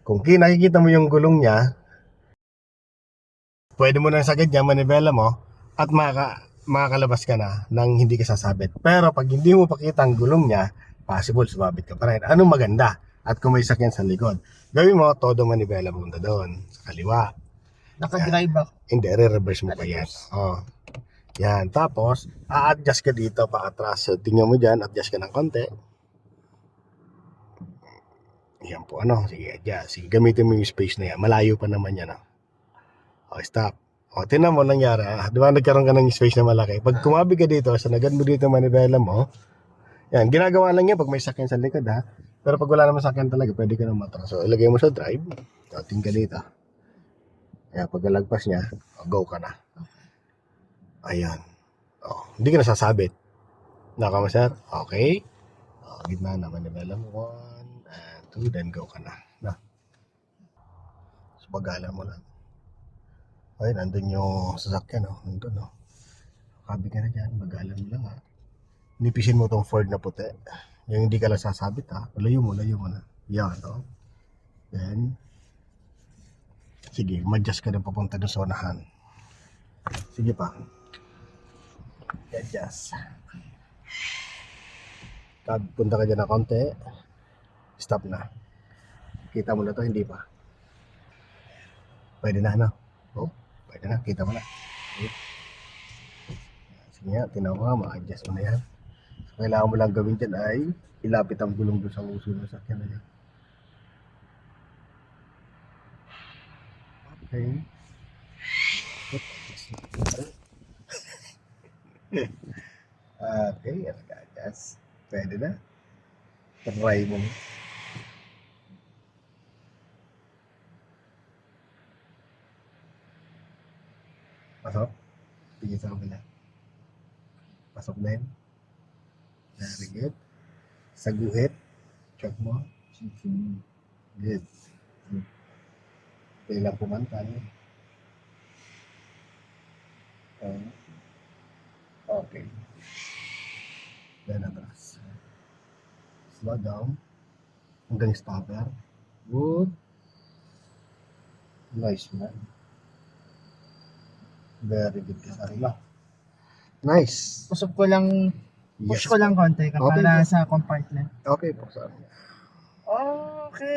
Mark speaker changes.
Speaker 1: Kung nakikita mo yung gulong niya, pwede mo na sagad niya, manibela mo, at makakalabas ka na nang hindi ka sasabit. Pero pag hindi mo pakita ang gulong niya, possible sumabit ka pa rin. Anong maganda? At kung may sakyan sa likod, gawin mo, todo manibela punta doon, sa kaliwa.
Speaker 2: Naka-drive ako.
Speaker 1: Hindi, re-reverse mo pa yan. Oh. Yan, tapos, a-adjust ka dito pa atras. So, tingnan mo dyan, adjust ka ng konti. Yan po, sige, adjust. Sige, gamitin mo yung space na yan. Malayo pa naman yan, O, stop. O, tinan mo nangyari. Di ba nagkaroon ka ng space na malaki? Pag kumabi ka dito, sanagad mo dito manibela mo, yan, ginagawa lang yan pag may sakyan sa likod, ha? Pero pag wala naman sakyan talaga, pwede ka na matras. So, ilagay mo sa drive. O, tingin ka dito. Yan, pag nalagpas niya, go ka na. Ayan. O, hindi ka na sasabit. Naka mo, sir? Okay. O, gitna na, manibela mo. 1 and 2, then go ka na. So, pag-alam mo lang. Ay, nandun yung sasakyan, nandun, Kabi ka na dyan, mag-alam mo lang, Nipisin mo tong Ford na puti. Yung hindi ka lang sasabit, Layo mo na. Yan, Then, sige, madjust ka na papunta doon sa unahan. Sige pa. Adjust. Punta ka dyan na konti. Stop na. Kita mo na to, hindi pa. Pwede na, Oh, pwede na, kita mo na. Okay. Sige nga, tinaw nga, ma-adjust mo na yan. So, kailangan mo lang gawin dyan ay ilapit ang gulong doon sa uso ng sakyan na yan. Okay. Okay, nag-adjust. Pwede na. Try mo. Pasok. Tingin sa kabila. Pasok din. Very good. Sa guhit. Check mo. Good. Kailang pumantay. Okay. Then atras. Slow down. Hanggang stopper. Good. Nice man. Very good ka sa rila. Nice.
Speaker 2: Push ko lang konti
Speaker 1: Okay.
Speaker 2: para sa compartment.
Speaker 1: Okay po, sir.
Speaker 2: Okay.